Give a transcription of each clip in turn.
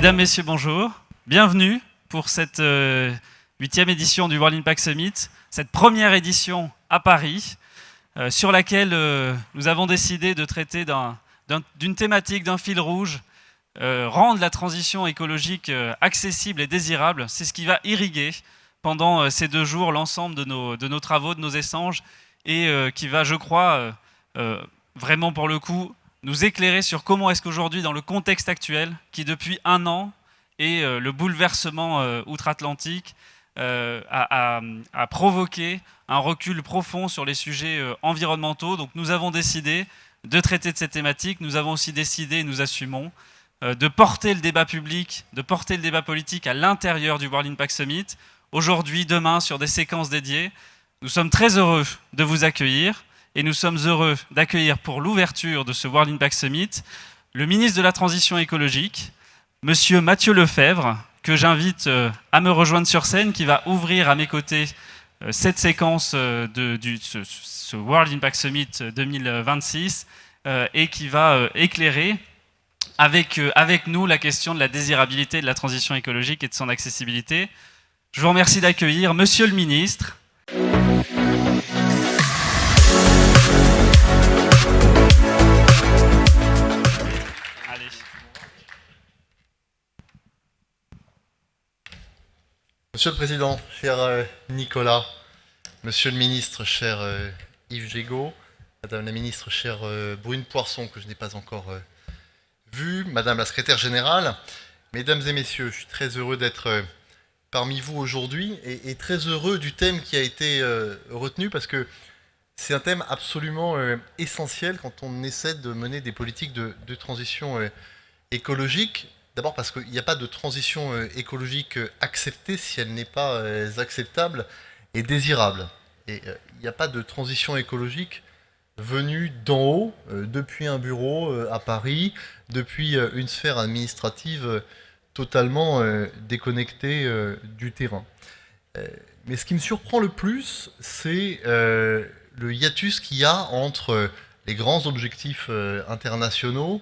Mesdames, Messieurs, bonjour. Bienvenue pour cette 8e édition du World Impact Summit, cette première édition à Paris, sur laquelle nous avons décidé de traiter d'une thématique, d'un fil rouge, rendre la transition écologique accessible et désirable. C'est ce qui va irriguer pendant ces 2 jours l'ensemble de nos travaux, de nos échanges, et qui va, je crois, vraiment pour le coup, nous éclairer sur comment est-ce qu'aujourd'hui, dans le contexte actuel, qui depuis 1 an est le bouleversement outre-Atlantique, a provoqué un recul profond sur les sujets environnementaux. Donc nous avons décidé de traiter de cette thématique. Nous avons aussi décidé, nous assumons, de porter le débat public, de porter le débat politique à l'intérieur du World Impact Summit. Aujourd'hui, demain, sur des séquences dédiées. Nous sommes très heureux de vous accueillir. Et nous sommes heureux d'accueillir pour l'ouverture de ce World Impact Summit le ministre de la Transition écologique, Monsieur Mathieu Lefèvre, que j'invite à me rejoindre sur scène, qui va ouvrir à mes côtés cette séquence de ce World Impact Summit 2026 et qui va éclairer avec nous la question de la désirabilité de la transition écologique et de son accessibilité. Je vous remercie d'accueillir Monsieur le ministre. Monsieur le Président, cher Nicolas, Monsieur le Ministre, cher Yves Gégaud, Madame la Ministre, chère Brune Poirson, que je n'ai pas encore vue, Madame la Secrétaire Générale, Mesdames et Messieurs, je suis très heureux d'être parmi vous aujourd'hui et très heureux du thème qui a été retenu parce que c'est un thème absolument essentiel quand on essaie de mener des politiques de transition écologique. D'abord parce qu'il n'y a pas de transition écologique acceptée si elle n'est pas acceptable et désirable. Et il n'y a pas de transition écologique venue d'en haut, depuis un bureau à Paris, depuis une sphère administrative totalement déconnectée du terrain. Mais ce qui me surprend le plus, c'est le hiatus qu'il y a entre les grands objectifs internationaux,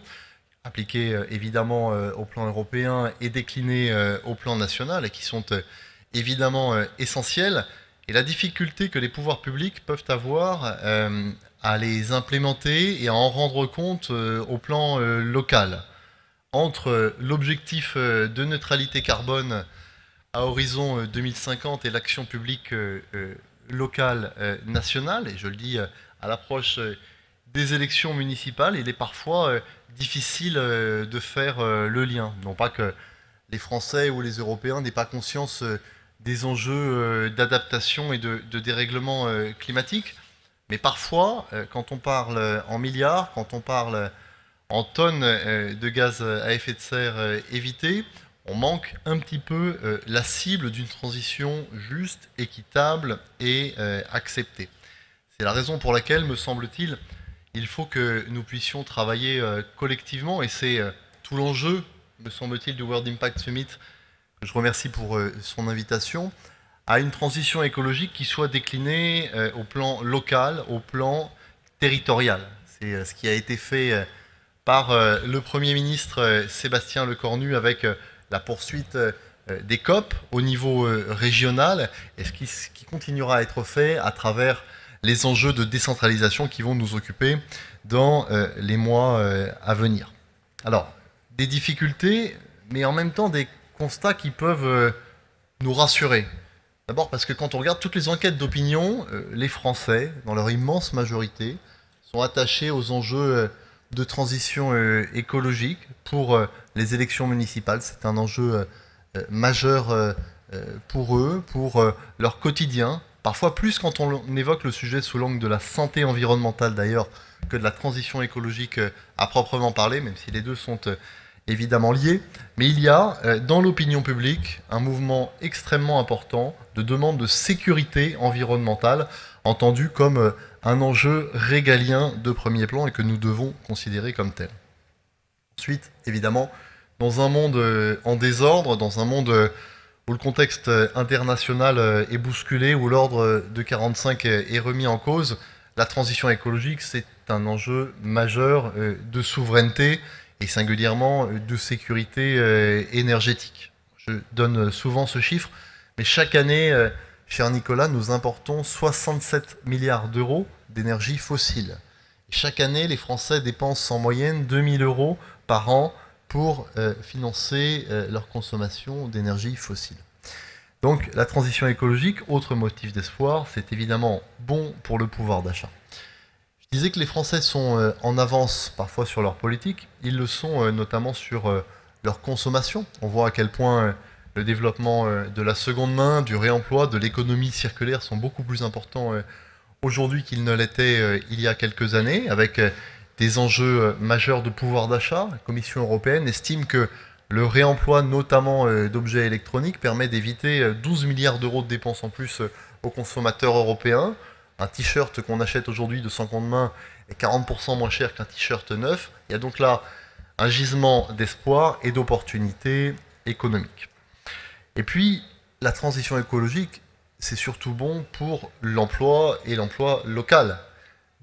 appliqués évidemment au plan européen et déclinés au plan national et qui sont évidemment essentiels, et la difficulté que les pouvoirs publics peuvent avoir à les implémenter et à en rendre compte au plan local. Entre l'objectif de neutralité carbone à horizon 2050 et l'action publique locale nationale, et je le dis à l'approche des élections municipales, il est parfois difficile de faire le lien. Non pas que les Français ou les Européens n'aient pas conscience des enjeux d'adaptation et de dérèglement climatique, mais parfois, quand on parle en milliards, quand on parle en tonnes de gaz à effet de serre évités, on manque un petit peu la cible d'une transition juste, équitable et acceptée. C'est la raison pour laquelle, me semble-t-il, il faut que nous puissions travailler collectivement, et c'est tout l'enjeu, me semble-t-il, du World Impact Summit, que je remercie pour son invitation, à une transition écologique qui soit déclinée au plan local, au plan territorial. C'est ce qui a été fait par le Premier ministre Sébastien Lecornu avec la poursuite des COP au niveau régional, et ce qui continuera à être fait à travers les enjeux de décentralisation qui vont nous occuper dans les mois à venir. Alors, des difficultés, mais en même temps des constats qui peuvent nous rassurer. D'abord parce que quand on regarde toutes les enquêtes d'opinion, les Français, dans leur immense majorité, sont attachés aux enjeux de transition écologique pour les élections municipales. C'est un enjeu majeur pour eux, pour leur quotidien. Parfois plus quand on évoque le sujet sous l'angle de la santé environnementale d'ailleurs que de la transition écologique à proprement parler, même si les deux sont évidemment liés. Mais il y a dans l'opinion publique un mouvement extrêmement important de demande de sécurité environnementale, entendu comme un enjeu régalien de premier plan et que nous devons considérer comme tel. Ensuite, évidemment, dans un monde en désordre, dans un monde où le contexte international est bousculé, où l'ordre de 45 est remis en cause, la transition écologique, c'est un enjeu majeur de souveraineté et singulièrement de sécurité énergétique. Je donne souvent ce chiffre, mais chaque année, cher Nicolas, nous importons 67 milliards d'euros d'énergie fossile. Et chaque année, les Français dépensent en moyenne 2000 euros par an pour financer leur consommation d'énergie fossile. Donc la transition écologique, autre motif d'espoir, c'est évidemment bon pour le pouvoir d'achat. Je disais que les Français sont en avance parfois sur leur politique, ils le sont notamment sur leur consommation. On voit à quel point le développement de la seconde main, du réemploi, de l'économie circulaire sont beaucoup plus importants aujourd'hui qu'ils ne l'étaient il y a quelques années, avec des enjeux majeurs de pouvoir d'achat. La Commission européenne estime que le réemploi notamment d'objets électroniques permet d'éviter 12 milliards d'euros de dépenses en plus aux consommateurs européens. Un t-shirt qu'on achète aujourd'hui de seconde main est 40% moins cher qu'un t-shirt neuf. Il y a donc là un gisement d'espoir et d'opportunités économiques. Et puis, la transition écologique, c'est surtout bon pour l'emploi et l'emploi local.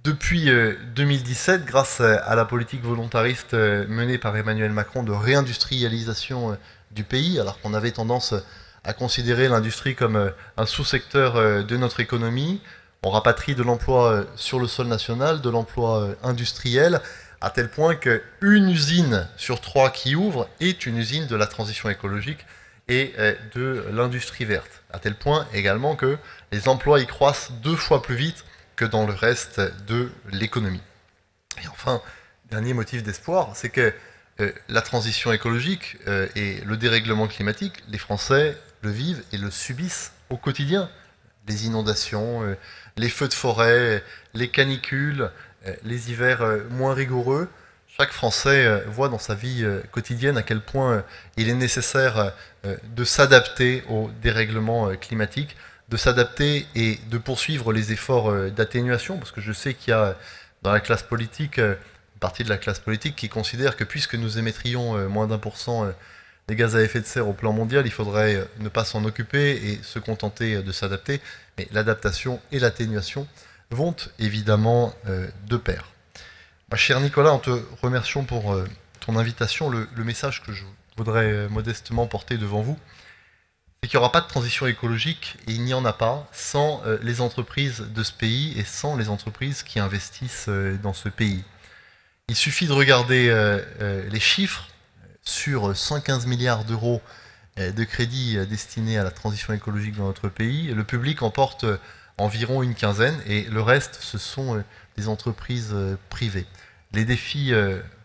Depuis 2017, grâce à la politique volontariste menée par Emmanuel Macron de réindustrialisation du pays, alors qu'on avait tendance à considérer l'industrie comme un sous-secteur de notre économie, on rapatrie de l'emploi sur le sol national, de l'emploi industriel, à tel point qu'une usine sur 3 qui ouvre est une usine de la transition écologique et de l'industrie verte. À tel point également que les emplois y croissent 2 fois plus vite que dans le reste de l'économie. Et enfin, dernier motif d'espoir, c'est que la transition écologique et le dérèglement climatique, les Français le vivent et le subissent au quotidien. Les inondations, les feux de forêt, les canicules, les hivers moins rigoureux. Chaque Français voit dans sa vie quotidienne à quel point il est nécessaire de s'adapter au dérèglement climatique, de s'adapter et de poursuivre les efforts d'atténuation, parce que je sais qu'il y a dans la classe politique, une partie de la classe politique qui considère que puisque nous émettrions moins d'1% des gaz à effet de serre au plan mondial, il faudrait ne pas s'en occuper et se contenter de s'adapter. Mais l'adaptation et l'atténuation vont évidemment de pair. Cher Nicolas, en te remerciant pour ton invitation, le message que je voudrais modestement porter devant vous, c'est qu'il n'y aura pas de transition écologique, et il n'y en a pas, sans les entreprises de ce pays et sans les entreprises qui investissent dans ce pays. Il suffit de regarder les chiffres sur 115 milliards d'euros de crédits destinés à la transition écologique dans notre pays. Le public en porte environ une quinzaine, et le reste, ce sont des entreprises privées. Les défis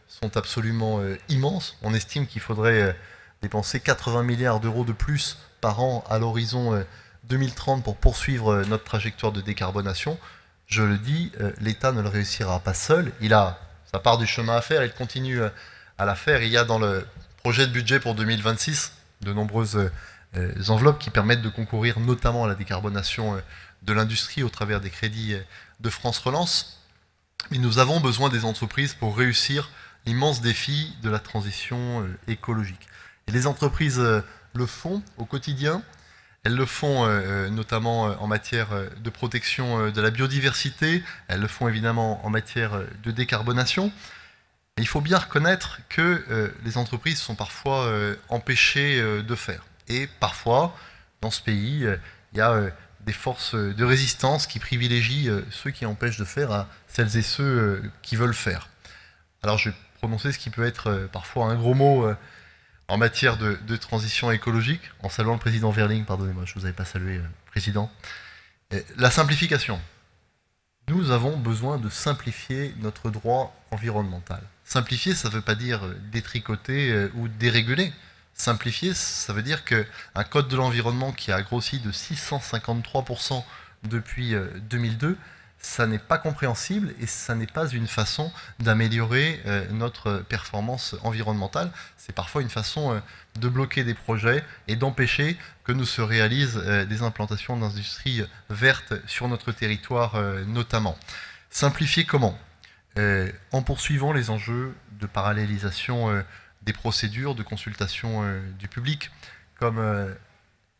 sont absolument immenses. On estime qu'il faudrait dépenser 80 milliards d'euros de plus par an à l'horizon 2030 pour poursuivre notre trajectoire de décarbonation. Je le dis, l'État ne le réussira pas seul. Il a sa part du chemin à faire, il continue à la faire. Il y a dans le projet de budget pour 2026 de nombreuses enveloppes qui permettent de concourir notamment à la décarbonation de l'industrie au travers des crédits de France Relance. Mais nous avons besoin des entreprises pour réussir l'immense défi de la transition écologique. Et les entreprises le font au quotidien. Elles le font notamment en matière de protection de la biodiversité. Elles le font évidemment en matière de décarbonation. Et il faut bien reconnaître que les entreprises sont parfois empêchées de faire. Et parfois, dans ce pays, il y a des forces de résistance qui privilégient ceux qui empêchent de faire à celles et ceux qui veulent faire. Alors je vais prononcer ce qui peut être parfois un gros mot en matière de transition écologique, en saluant le président Verling, pardonnez-moi, je ne vous avais pas salué, président. La simplification. Nous avons besoin de simplifier notre droit environnemental. Simplifier, ça ne veut pas dire détricoter ou déréguler. Simplifier, ça veut dire qu'un code de l'environnement qui a grossi de 653% depuis 2002, ça n'est pas compréhensible et ça n'est pas une façon d'améliorer notre performance environnementale. C'est parfois une façon de bloquer des projets et d'empêcher que nous se réalisent des implantations d'industries vertes sur notre territoire notamment. Simplifier comment ? En poursuivant les enjeux de parallélisation des procédures de consultation du public, comme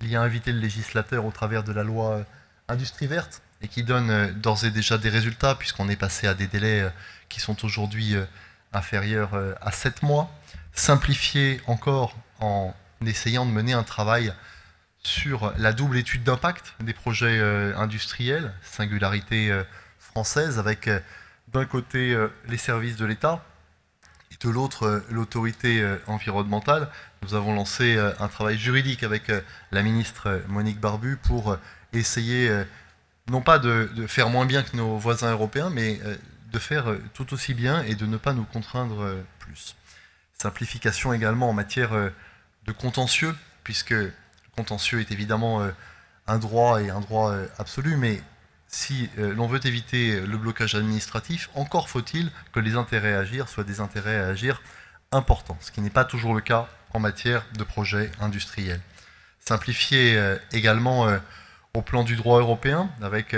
il y a invité le législateur au travers de la loi Industrie verte, et qui donne d'ores et déjà des résultats, puisqu'on est passé à des délais qui sont aujourd'hui inférieur à 7 mois. Simplifier encore en essayant de mener un travail sur la double étude d'impact des projets industriels, singularité française, avec d'un côté les services de l'État et de l'autre l'autorité environnementale. Nous avons lancé un travail juridique avec la ministre Monique Barbu pour essayer non pas de faire moins bien que nos voisins européens, mais de faire tout aussi bien et de ne pas nous contraindre plus. Simplification également en matière de contentieux, puisque le contentieux est évidemment un droit et un droit absolu, mais si l'on veut éviter le blocage administratif, encore faut-il que les intérêts à agir soient des intérêts à agir importants, ce qui n'est pas toujours le cas en matière de projets industriels. Simplifier également au plan du droit européen, avec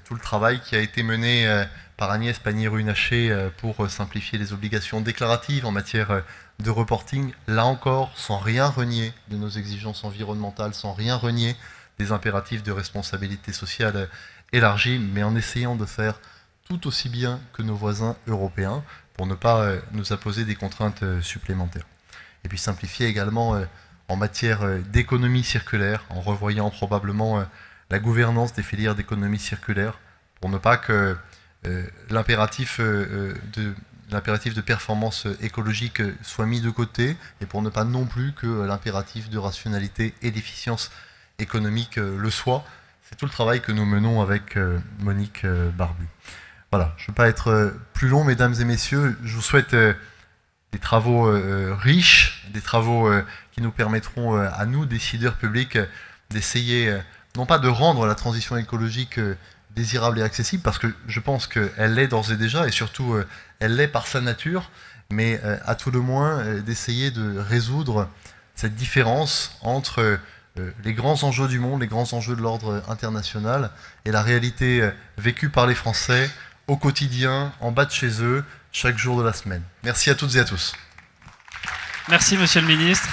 tout le travail qui a été mené par Agnès Pannier-Runacher pour simplifier les obligations déclaratives en matière de reporting, là encore, sans rien renier de nos exigences environnementales, sans rien renier des impératifs de responsabilité sociale élargie, mais en essayant de faire tout aussi bien que nos voisins européens pour ne pas nous imposer des contraintes supplémentaires. Et puis simplifier également en matière d'économie circulaire, en revoyant probablement la gouvernance des filières d'économie circulaire, pour ne pas que l'impératif de performance écologique soit mis de côté, et pour ne pas non plus que l'impératif de rationalité et d'efficience économique le soit. C'est tout le travail que nous menons avec Monique Barbu. Voilà, je ne veux pas être plus long, mesdames et messieurs. Je vous souhaite des travaux riches, des travaux qui nous permettront à nous, décideurs publics, d'essayer non pas de rendre la transition écologique désirable et accessible, parce que je pense qu'elle l'est d'ores et déjà, et surtout elle l'est par sa nature, mais à tout le moins d'essayer de résoudre cette différence entre les grands enjeux du monde, les grands enjeux de l'ordre international, et la réalité vécue par les Français au quotidien, en bas de chez eux, chaque jour de la semaine. Merci à toutes et à tous. Merci, Monsieur le Ministre.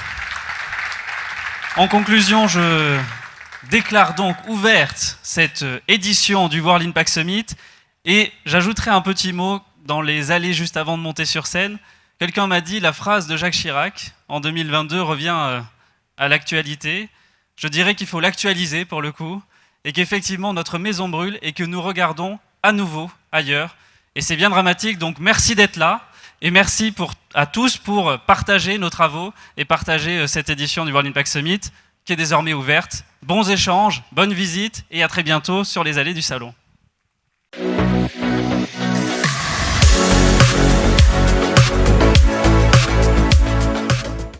En conclusion, je déclare donc ouverte cette édition du World Impact Summit, et j'ajouterai un petit mot dans les allées juste avant de monter sur scène. Quelqu'un m'a dit la phrase de Jacques Chirac en 2022 revient à l'actualité. Je dirais qu'il faut l'actualiser pour le coup, et qu'effectivement notre maison brûle et que nous regardons à nouveau ailleurs. Et c'est bien dramatique, donc merci d'être là, et merci à tous pour partager nos travaux et partager cette édition du World Impact Summit qui est désormais ouverte. Bons échanges, bonne visite, et à très bientôt sur les allées du salon.